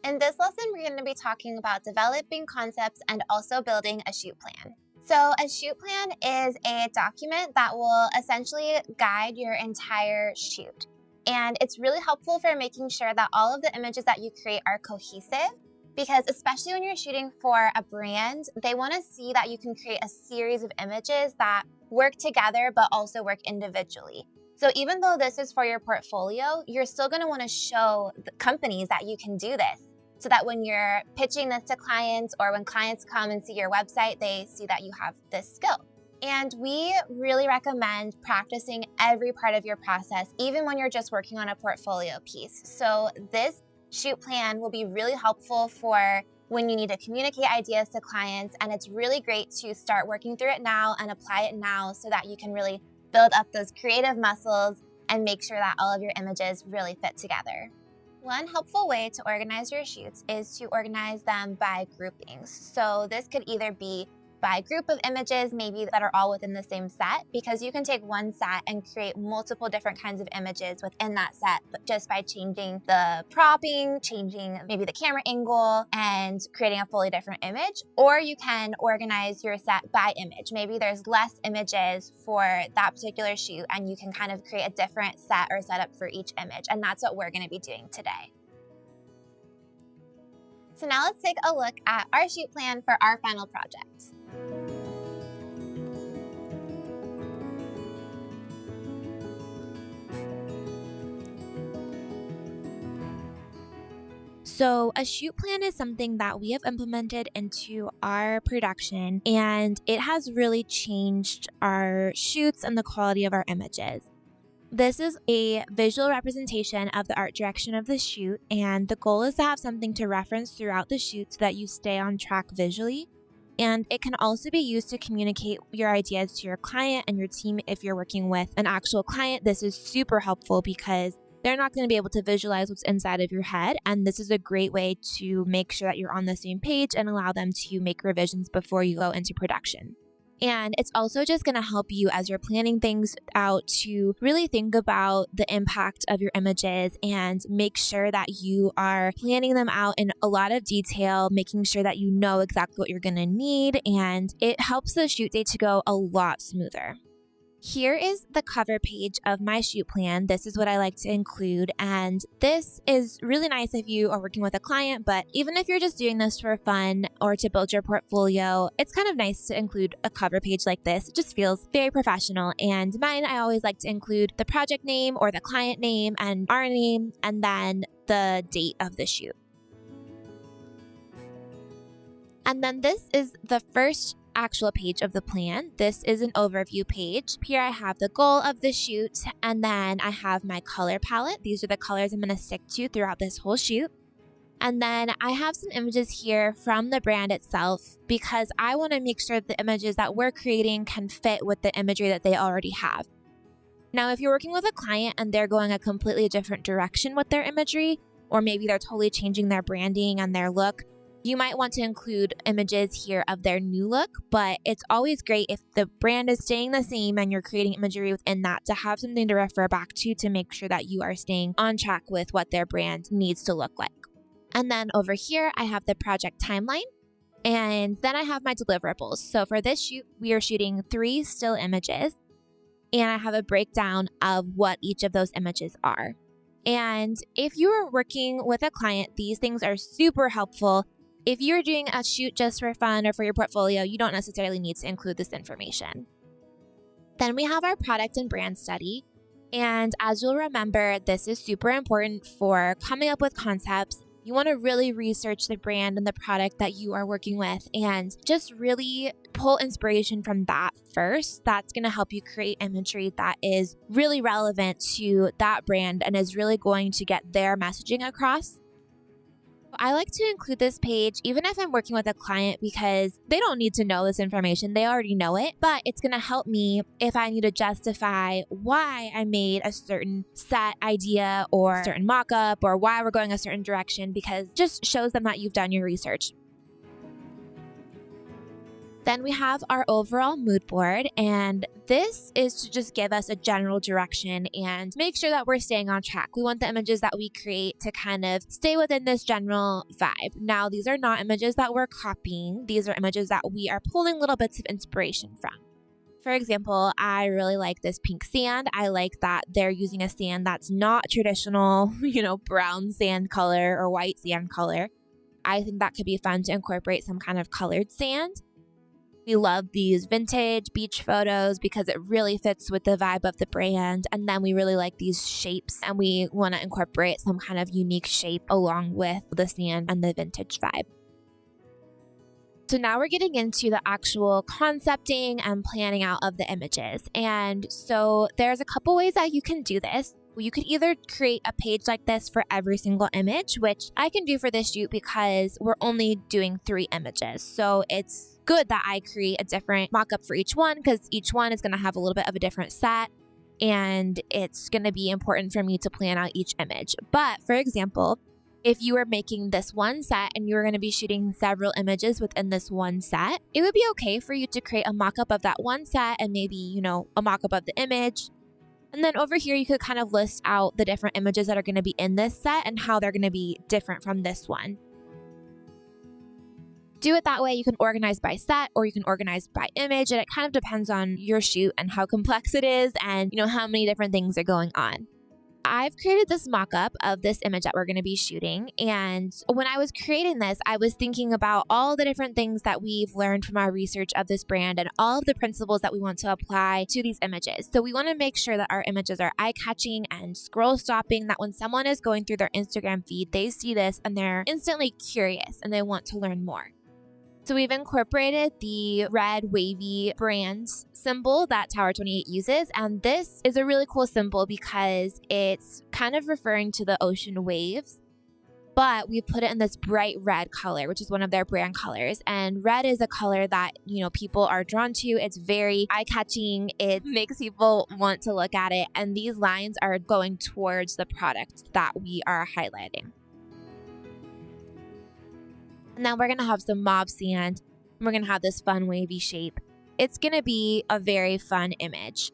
In this lesson, we're going to be talking about developing concepts and also building a shoot plan. So a shoot plan is a document that will essentially guide your entire shoot. And it's really helpful for making sure that all of the images that you create are cohesive, because especially when you're shooting for a brand, they want to see that you can create a series of images that work together but also work individually. So even though this is for your portfolio, you're still going to want to show the companies that you can do this, so that when you're pitching this to clients or when clients come and see your website, they see that you have this skill. And we really recommend practicing every part of your process, even when you're just working on a portfolio piece. So this shoot plan will be really helpful for when you need to communicate ideas to clients. And it's really great to start working through it now and apply it now so that you can really build up those creative muscles and make sure that all of your images really fit together. One helpful way to organize your shoots is to organize them by groupings. So this could either be by group of images, maybe that are all within the same set, because you can take one set and create multiple different kinds of images within that set, but just by changing the propping, changing maybe the camera angle, and creating a fully different image. Or you can organize your set by image. Maybe there's less images for that particular shoot, and you can kind of create a different set or setup for each image. And that's what we're going to be doing today. So now let's take a look at our shoot plan for our final project. So a shoot plan is something that we have implemented into our production, and it has really changed our shoots and the quality of our images. This is a visual representation of the art direction of the shoot, and the goal is to have something to reference throughout the shoot so that you stay on track visually. And it can also be used to communicate your ideas to your client and your team. If you're working with an actual client, this is super helpful because they're not going to be able to visualize what's inside of your head. And this is a great way to make sure that you're on the same page and allow them to make revisions before you go into production. And it's also just going to help you as you're planning things out to really think about the impact of your images and make sure that you are planning them out in a lot of detail, making sure that you know exactly what you're going to need. And it helps the shoot day to go a lot smoother. Here is the cover page of my shoot plan. This is what I like to include, and this is really nice if you are working with a client, but even if you're just doing this for fun or to build your portfolio, it's kind of nice to include a cover page like this. It just feels very professional, and mine, I always like to include the project name or the client name and our name, and then the date of the shoot. And then this is the first actual page of the plan. This is an overview page. Here I have the goal of the shoot, and then I have my color palette. These are the colors I'm going to stick to throughout this whole shoot. And then I have some images here from the brand itself because I want to make sure the images that we're creating can fit with the imagery that they already have. Now, if you're working with a client and they're going a completely different direction with their imagery, or maybe they're totally changing their branding and their look, you might want to include images here of their new look, but it's always great if the brand is staying the same and you're creating imagery within that to have something to refer back to make sure that you are staying on track with what their brand needs to look like. And then over here, I have the project timeline, and then I have my deliverables. So for this shoot, we are shooting 3 still images, and I have a breakdown of what each of those images are. And if you are working with a client, these things are super helpful. If you're doing a shoot just for fun or for your portfolio, you don't necessarily need to include this information. Then we have our product and brand study. And as you'll remember, this is super important for coming up with concepts. You want to really research the brand and the product that you are working with and just really pull inspiration from that first. That's going to help you create imagery that is really relevant to that brand and is really going to get their messaging across. I like to include this page even if I'm working with a client because they don't need to know this information. They already know it, but it's going to help me if I need to justify why I made a certain set idea or certain mock-up or why we're going a certain direction, because it just shows them that you've done your research. Then we have our overall mood board, and this is to just give us a general direction and make sure that we're staying on track. We want the images that we create to kind of stay within this general vibe. Now, these are not images that we're copying. These are images that we are pulling little bits of inspiration from. For example, I really like this pink sand. I like that they're using a sand that's not traditional, brown sand color or white sand color. I think that could be fun to incorporate some kind of colored sand. We love these vintage beach photos because it really fits with the vibe of the brand. And then we really like these shapes and we want to incorporate some kind of unique shape along with the sand and the vintage vibe. So now we're getting into the actual concepting and planning out of the images. And so there's a couple ways that you can do this. You could either create a page like this for every single image, which I can do for this shoot because we're only doing 3 images. So it's good that I create a different mock-up for each one because each one is going to have a little bit of a different set. And it's going to be important for me to plan out each image. But for example, if you were making this one set and you were going to be shooting several images within this one set, it would be okay for you to create a mock-up of that one set and maybe, a mock-up of the image. And then over here, you could kind of list out the different images that are going to be in this set and how they're going to be different from this one. Do it that way. You can organize by set or you can organize by image, and it kind of depends on your shoot and how complex it is and, how many different things are going on. I've created this mock-up of this image that we're going to be shooting. And when I was creating this, I was thinking about all the different things that we've learned from our research of this brand and all of the principles that we want to apply to these images. So we want to make sure that our images are eye-catching and scroll-stopping, that when someone is going through their Instagram feed, they see this and they're instantly curious and they want to learn more. So we've incorporated the red wavy brand symbol that Tower 28 uses. And this is a really cool symbol because it's kind of referring to the ocean waves, but we put it in this bright red color, which is one of their brand colors. And red is a color that, people are drawn to. It's very eye-catching. It makes people want to look at it. And these lines are going towards the product that we are highlighting. And then we're going to have some mauve sand. And we're going to have this fun wavy shape. It's going to be a very fun image.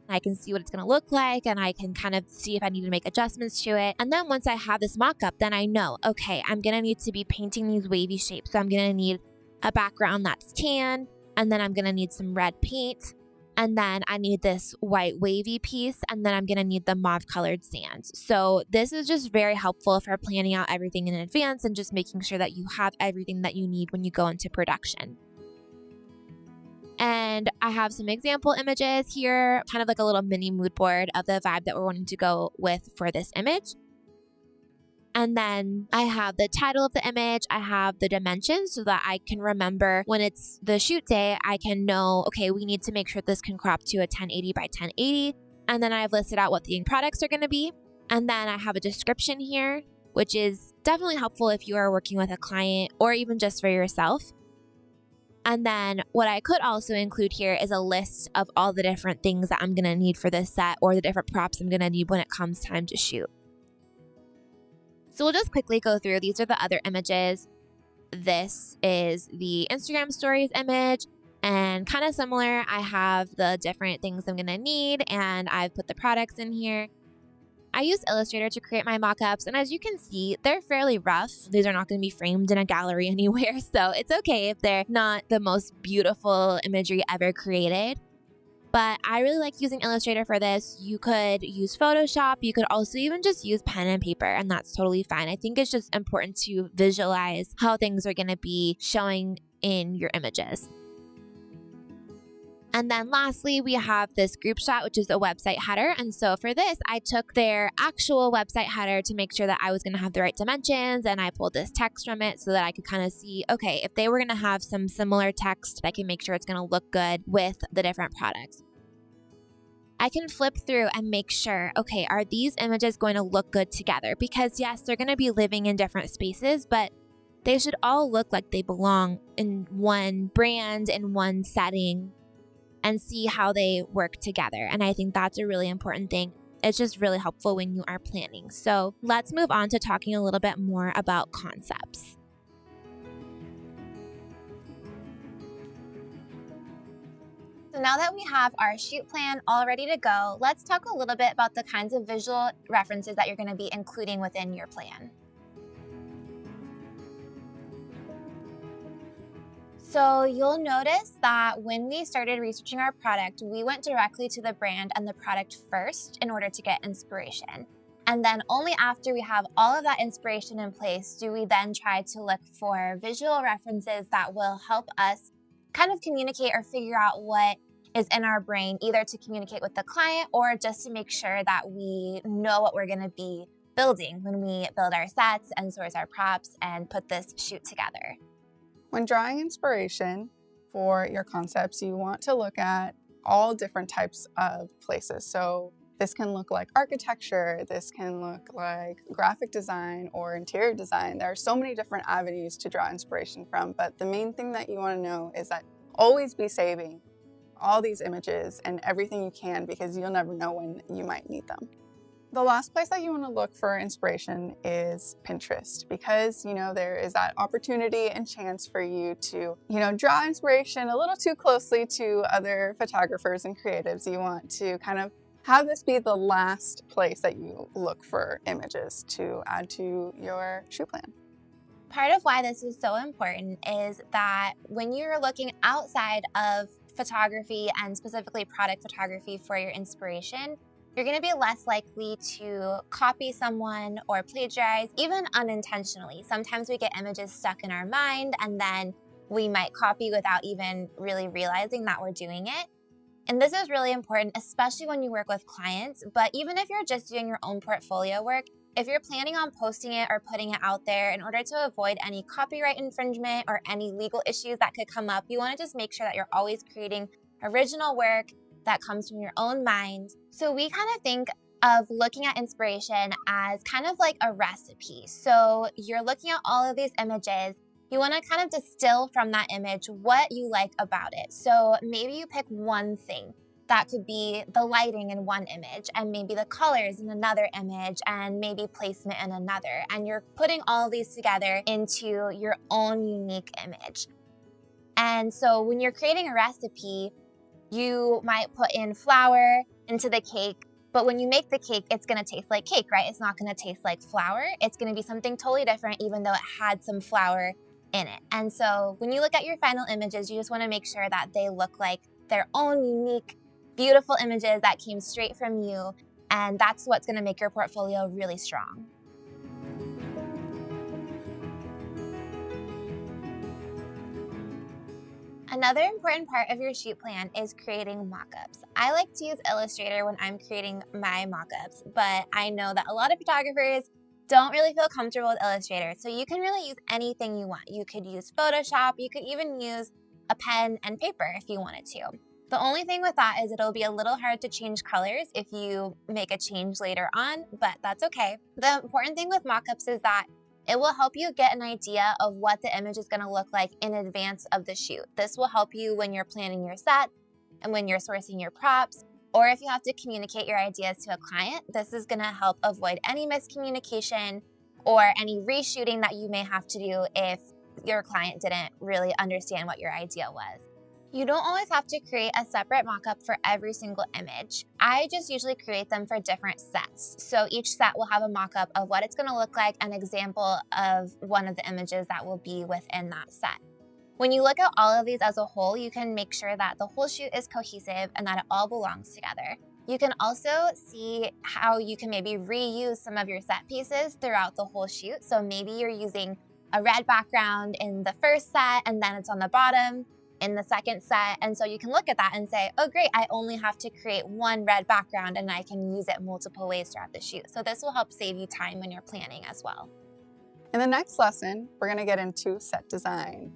I can see what it's going to look like and I can kind of see if I need to make adjustments to it. And then once I have this mock-up, then I know, okay, I'm going to need to be painting these wavy shapes. So I'm going to need a background that's tan, and then I'm going to need some red paint. And then I need this white wavy piece, and then I'm going to need the mauve colored sand. So this is just very helpful for planning out everything in advance and just making sure that you have everything that you need when you go into production. And I have some example images here, kind of like a little mini mood board of the vibe that we're wanting to go with for this image. And then I have the title of the image. I have the dimensions so that I can remember when it's the shoot day, I can know, okay, we need to make sure this can crop to a 1080 by 1080. And then I've listed out what the products are going to be. And then I have a description here, which is definitely helpful if you are working with a client or even just for yourself. And then what I could also include here is a list of all the different things that I'm going to need for this set or the different props I'm going to need when it comes time to shoot. So we'll just quickly go through. These are the other images. This is the Instagram stories image, and kind of similar. I have the different things I'm going to need, and I've put the products in here. I used Illustrator to create my mock-ups, and as you can see, they're fairly rough. These are not going to be framed in a gallery anywhere, so it's okay if they're not the most beautiful imagery ever created. But I really like using Illustrator for this. You could use Photoshop. You could also even just use pen and paper, and that's totally fine. I think it's just important to visualize how things are going to be showing in your images. And then lastly, we have this group shot, which is a website header. And so for this, I took their actual website header to make sure that I was going to have the right dimensions. And I pulled this text from it so that I could kind of see, okay, if they were going to have some similar text, I can make sure it's going to look good with the different products. I can flip through and make sure, okay, are these images going to look good together? Because yes, they're going to be living in different spaces, but they should all look like they belong in one brand, in one setting, and see how they work together. And I think that's a really important thing. It's just really helpful when you are planning. So let's move on to talking a little bit more about concepts. So now that we have our shoot plan all ready to go, let's talk a little bit about the kinds of visual references that you're going to be including within your plan. So you'll notice that when we started researching our product, we went directly to the brand and the product first in order to get inspiration. And then only after we have all of that inspiration in place do we then try to look for visual references that will help us kind of communicate or figure out what is in our brain, either to communicate with the client or just to make sure that we know what we're going to be building when we build our sets and source our props and put this shoot together. When drawing inspiration for your concepts, you want to look at all different types of places. So this can look like architecture, this can look like graphic design or interior design. There are so many different avenues to draw inspiration from, but the main thing that you want to know is that always be saving all these images and everything you can, because you'll never know when you might need them. The last place that you want to look for inspiration is Pinterest, because, there is that opportunity and chance for you to, draw inspiration a little too closely to other photographers and creatives. You want to kind of have this be the last place that you look for images to add to your shoot plan. Part of why this is so important is that when you're looking outside of photography and specifically product photography for your inspiration, you're going to be less likely to copy someone or plagiarize, even unintentionally. Sometimes we get images stuck in our mind and then we might copy without even really realizing that we're doing it. And this is really important, especially when you work with clients. But even if you're just doing your own portfolio work, if you're planning on posting it or putting it out there, in order to avoid any copyright infringement or any legal issues that could come up, you want to just make sure that you're always creating original work that comes from your own mind. So we kind of think of looking at inspiration as kind of like a recipe. So you're looking at all of these images. You want to kind of distill from that image what you like about it. So maybe you pick one thing. That could be the lighting in one image, and maybe the colors in another image, and maybe placement in another. And you're putting all of these together into your own unique image. And so when you're creating a recipe, you might put in flour into the cake, but when you make the cake, it's going to taste like cake, right? It's not going to taste like flour. It's going to be something totally different, even though it had some flour in it. And so when you look at your final images, you just want to make sure that they look like their own unique, beautiful images that came straight from you. And that's what's going to make your portfolio really strong. Another important part of your shoot plan is creating mock-ups. I like to use Illustrator when I'm creating my mock-ups, but I know that a lot of photographers don't really feel comfortable with Illustrator, so you can really use anything you want. You could use Photoshop, you could even use a pen and paper if you wanted to. The only thing with that is it'll be a little hard to change colors if you make a change later on, but that's okay. The important thing with mock-ups is that it will help you get an idea of what the image is going to look like in advance of the shoot. This will help you when you're planning your set and when you're sourcing your props, or if you have to communicate your ideas to a client. This is going to help avoid any miscommunication or any reshooting that you may have to do if your client didn't really understand what your idea was. You don't always have to create a separate mock-up for every single image. I just usually create them for different sets. So each set will have a mock-up of what it's going to look like, an example of one of the images that will be within that set. When you look at all of these as a whole, you can make sure that the whole shoot is cohesive and that it all belongs together. You can also see how you can maybe reuse some of your set pieces throughout the whole shoot. So maybe you're using a red background in the first set and then it's on the bottom in the second set. And so you can look at that and say, oh great, I only have to create one red background and I can use it multiple ways throughout the shoot. So this will help save you time when you're planning as well. In the next lesson, we're going to get into set design.